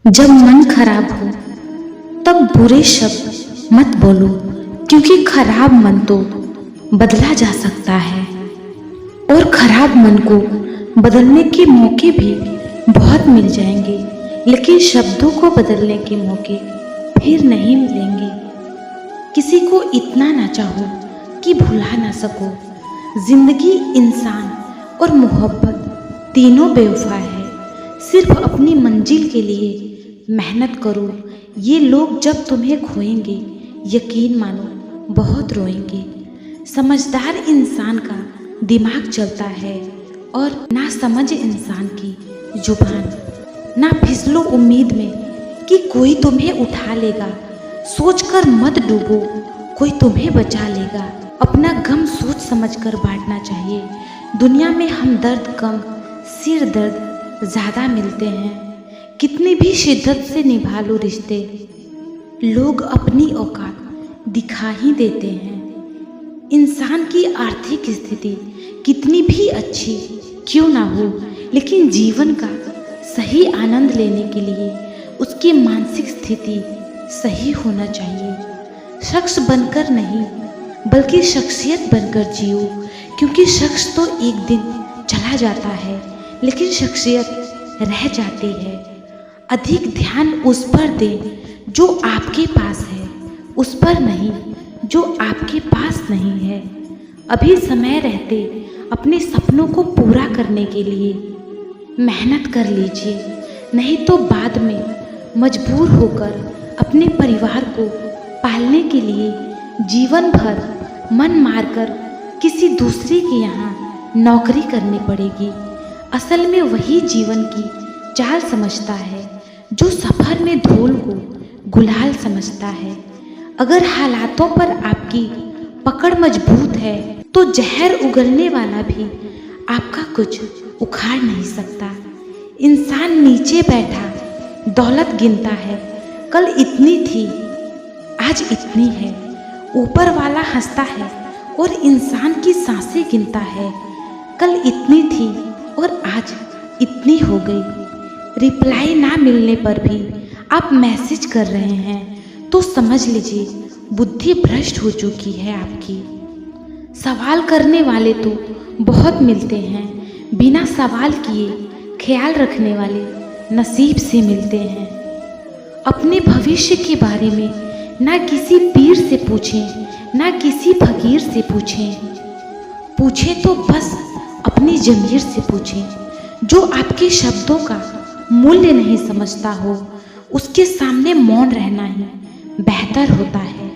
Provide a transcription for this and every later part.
जब मन खराब हो तब बुरे शब्द मत बोलो, क्योंकि खराब मन तो बदला जा सकता है और खराब मन को बदलने के मौके भी बहुत मिल जाएंगे, लेकिन शब्दों को बदलने के मौके फिर नहीं मिलेंगे। किसी को इतना ना चाहो कि भुला ना सको। जिंदगी, इंसान और मोहब्बत तीनों बेवफा है। सिर्फ अपनी मंजिल के लिए मेहनत करो। ये लोग जब तुम्हें खोएंगे, यकीन मानो बहुत रोएंगे। समझदार इंसान का दिमाग चलता है और ना समझ इंसान की जुबान। ना फिसलो उम्मीद में कि कोई तुम्हें उठा लेगा। सोचकर मत डूबो, कोई तुम्हें बचा लेगा। अपना गम सोच समझकर बांटना चाहिए। दुनिया में हम दर्द कम, सिर दर्द ज़्यादा मिलते हैं। कितनी भी शिद्दत से निभा लो रिश्ते, लोग अपनी औकात दिखा ही देते हैं। इंसान की आर्थिक स्थिति कितनी भी अच्छी क्यों ना हो, लेकिन जीवन का सही आनंद लेने के लिए उसकी मानसिक स्थिति सही होना चाहिए। शख्स बनकर नहीं, बल्कि शख्सियत बनकर जियो, क्योंकि शख्स तो एक दिन चला जाता है, लेकिन शख्सियत रह जाती है। अधिक ध्यान उस पर दें जो आपके पास है, उस पर नहीं जो आपके पास नहीं है। अभी समय रहते अपने सपनों को पूरा करने के लिए मेहनत कर लीजिए, नहीं तो बाद में मजबूर होकर अपने परिवार को पालने के लिए जीवन भर मन मारकर किसी दूसरे के यहाँ नौकरी करनी पड़ेगी। असल में वही जीवन की चाल समझता है जो सफ़र में धूल को गुलाल समझता है। अगर हालातों पर आपकी पकड़ मजबूत है तो जहर उगलने वाला भी आपका कुछ उखाड़ नहीं सकता। इंसान नीचे बैठा दौलत गिनता है, कल इतनी थी आज इतनी है। ऊपर वाला हंसता है और इंसान की सांसें गिनता है, कल इतनी थी और आज इतनी हो गई। रिप्लाई ना मिलने पर भी आप मैसेज कर रहे हैं तो समझ लीजिए बुद्धि भ्रष्ट हो चुकी है आपकी। सवाल करने वाले तो बहुत मिलते हैं, बिना सवाल किए ख्याल रखने वाले नसीब से मिलते हैं। अपने भविष्य के बारे में ना किसी पीर से पूछें, ना किसी फकीर से पूछें तो बस अपनी ज़मीर से पूछें। जो आपके शब्दों का मूल्य नहीं समझता हो, उसके सामने मौन रहना ही बेहतर होता है।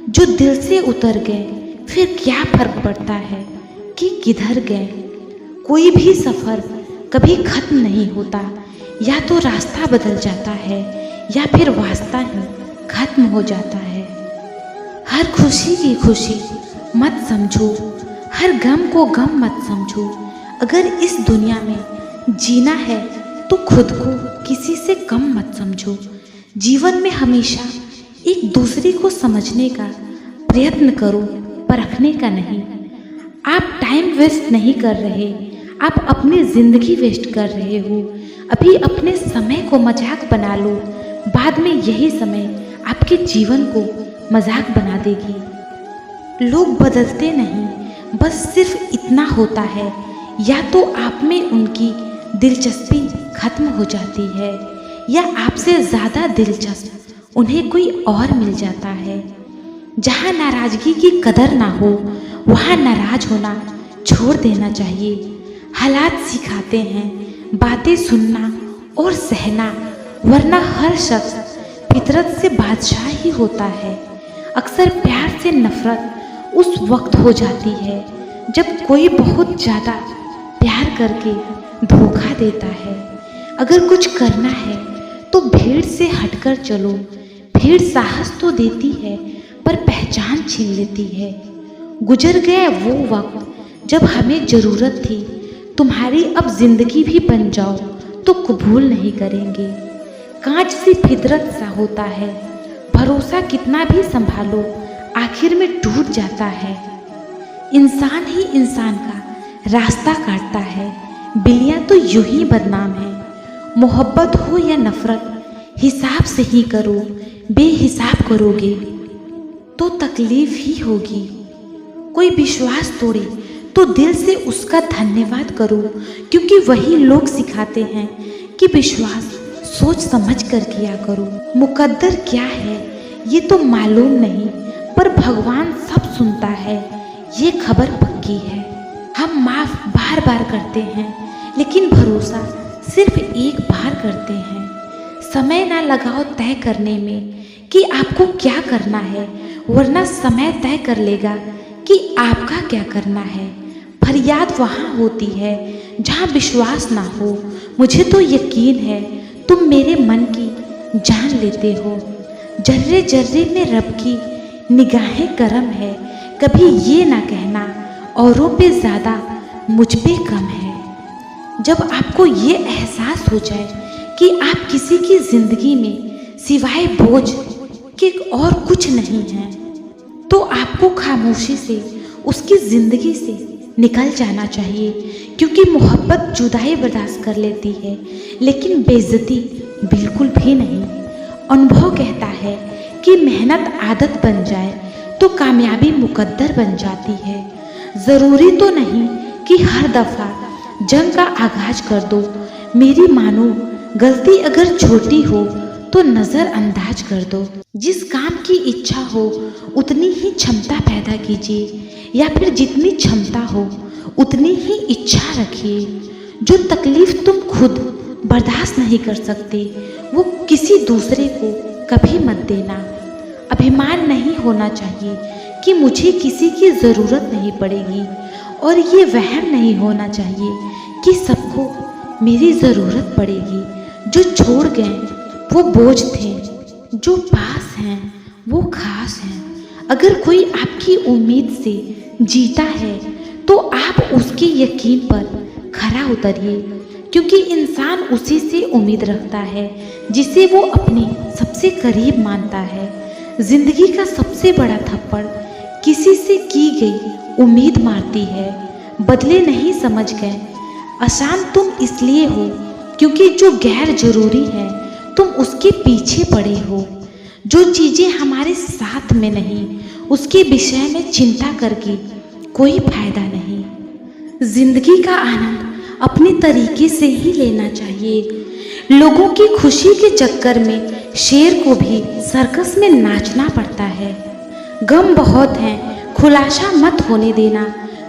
जो दिल से उतर गए फिर क्या फर्क पड़ता है कि किधर गए। कोई भी सफ़र कभी ख़त्म नहीं होता, या तो रास्ता बदल जाता है या फिर वास्ता ही ख़त्म हो जाता है। हर खुशी की खुशी मत समझो, हर गम को गम मत समझो। अगर इस दुनिया में जीना है तो खुद को किसी से कम मत समझो। जीवन में हमेशा एक दूसरे को समझने का प्रयत्न करो, परखने का नहीं। आप टाइम वेस्ट नहीं कर रहे, आप अपनी ज़िंदगी वेस्ट कर रहे हो। अभी अपने समय को मजाक बना लो, बाद में यही समय आपके जीवन को मजाक बना देगी। लोग बदलते नहीं, बस सिर्फ इतना होता है, या तो आप में उनकी दिलचस्पी खत्म हो जाती है या आपसे ज़्यादा दिलचस्प उन्हें कोई और मिल जाता है। जहाँ नाराज़गी की कदर ना हो, वहाँ नाराज होना छोड़ देना चाहिए। हालात सिखाते हैं बातें सुनना और सहना, वरना हर शख्स फितरत से बादशाह ही होता है। अक्सर प्यार से नफरत उस वक्त हो जाती है जब कोई बहुत ज़्यादा प्यार करके धोखा देता है। अगर कुछ करना है तो भीड़ से हटकर चलो। भीड़ साहस तो देती है पर पहचान छीन लेती है। गुजर गया वो वक्त जब हमें ज़रूरत थी तुम्हारी, अब ज़िंदगी भी बन जाओ तो कबूल नहीं करेंगे। कांच सी फितरत सा होता है, भरोसा कितना भी संभालो आखिर में टूट जाता है। इंसान ही इंसान का रास्ता काटता है, बिल्लियाँ तो यूं ही बदनाम है। मोहब्बत हो या नफ़रत, हिसाब से ही करो, बेहिसाब करोगे तो तकलीफ ही होगी। कोई विश्वास तोड़े तो दिल से उसका धन्यवाद करो, क्योंकि वही लोग सिखाते हैं कि विश्वास सोच समझ कर किया करो। मुकद्दर क्या है ये तो मालूम नहीं, पर भगवान सब सुनता है ये खबर पक्की है। हम माफ बार बार करते हैं, लेकिन भरोसा सिर्फ एक बार करते हैं। समय ना लगाओ तय करने में कि आपको क्या करना है, वरना समय तय कर लेगा कि आपका क्या करना है। फरियाद वहाँ होती है जहाँ विश्वास ना हो। मुझे तो यकीन है तुम मेरे मन की जान लेते हो। जर्रे जर्रे में रब की निगाहें करम है, कभी ये ना कहना औरों पे ज़्यादा मुझ पे कम है। जब आपको ये एहसास हो जाए कि आप किसी की ज़िंदगी में सिवाय बोझ के और कुछ नहीं हैं, तो आपको खामोशी से उसकी ज़िंदगी से निकल जाना चाहिए, क्योंकि मोहब्बत जुदाई बर्दाश्त कर लेती है, लेकिन बेइज्जती बिल्कुल भी नहीं। अनुभव कहता है कि मेहनत आदत बन जाए तो कामयाबी मुकद्दर बन जाती है। ज़रूरी तो नहीं कि हर दफ़ा जंग का आगाज कर दो। मेरी मानो गलती अगर छोटी हो तो नज़रअंदाज कर दो। जिस काम की इच्छा हो उतनी ही क्षमता पैदा कीजिए, या फिर जितनी क्षमता हो उतनी ही इच्छा रखिए। जो तकलीफ तुम खुद बर्दाश्त नहीं कर सकते वो किसी दूसरे को कभी मत देना। अभिमान नहीं होना चाहिए कि मुझे किसी की ज़रूरत नहीं पड़ेगी, और ये वहम नहीं होना चाहिए कि सबको मेरी ज़रूरत पड़ेगी। जो छोड़ गए वो बोझ थे, जो पास हैं वो खास हैं। अगर कोई आपकी उम्मीद से जीता है तो आप उसके यकीन पर खरा उतरिए, क्योंकि इंसान उसी से उम्मीद रखता है जिसे वो अपने सबसे करीब मानता है। जिंदगी का सबसे बड़ा थप्पड़ किसी से की गई उम्मीद मारती है। बदले नहीं समझ गए, आसान तुम इसलिए हो क्योंकि जो गैर जरूरी है तुम उसके पीछे पड़े हो। जो चीज़ें हमारे साथ में नहीं उसके विषय में चिंता करके कोई फायदा नहीं। जिंदगी का आनंद अपने तरीके से ही लेना चाहिए। लोगों की खुशी के चक्कर में शेर को भी सर्कस में नाचना पड़ता है। गम बहुत हैं, खुलासा मत होने देना।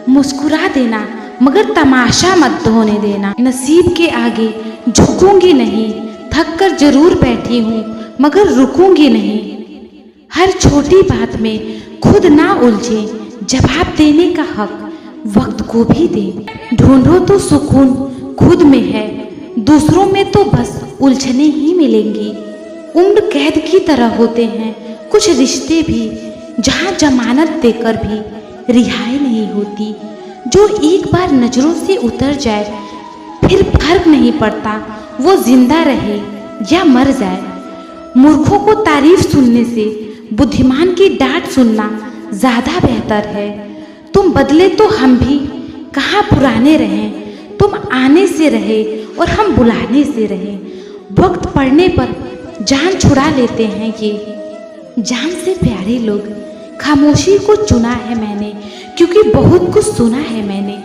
मुस्कुरा देना मगर तमाशा मत होने देना। नसीब के आगे झुकूंगी नहीं, थक कर जरूर बैठी हूँ मगर रुकूंगी नहीं। हर छोटी बात में खुद ना उलझे, जवाब देने का हक वक्त को भी दे। ढूंढो तो सुकून खुद में है, दूसरों में तो बस उलझने ही मिलेंगी। उम्र कैद की तरह होते हैं कुछ रिश्ते भी, जहाँ जमानत देकर भी रिहाई नहीं होती। जो एक बार नजरों से उतर जाए फिर फर्क नहीं पड़ता वो जिंदा रहे या मर जाए। मूर्खों को तारीफ सुनने से बुद्धिमान की डांट सुनना ज़्यादा बेहतर है। तुम बदले तो हम भी कहाँ पुराने रहें। तुम आने से रहे और हम बुलाने से रहे। वक्त पड़ने पर जान छुड़ा लेते हैं ये जान से प्यारे लोग। खामोशी को चुना है मैंने क्योंकि बहुत कुछ सुना है मैंने।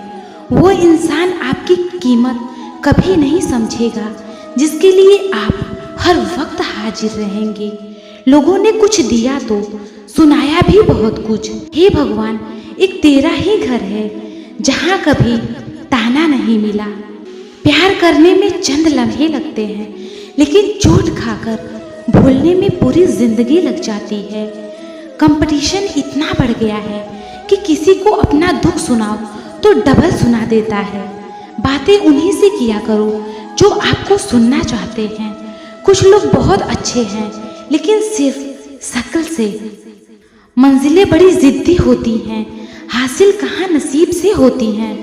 वो इंसान आपकी कीमत कभी नहीं समझेगा जिसके लिए आप हर वक्त हाजिर रहेंगे। लोगों ने कुछ दिया तो सुनाया भी बहुत कुछ। हे भगवान, एक तेरा ही घर है जहाँ कभी ताना नहीं मिला। प्यार करने में चंद लम्हे लगते हैं, लेकिन चोट खाकर भूलने में पूरी जिंदगी लग जाती है। कंपटीशन इतना बढ़ गया है कि किसी को अपना दुख सुनाओ तो डबल सुना देता है। बातें उन्हीं से किया करो जो आपको सुनना चाहते हैं। कुछ लोग बहुत अच्छे हैं लेकिन सिर्फ शक्ल से। मंजिलें बड़ी जिद्दी होती हैं, हासिल कहाँ नसीब से होती हैं।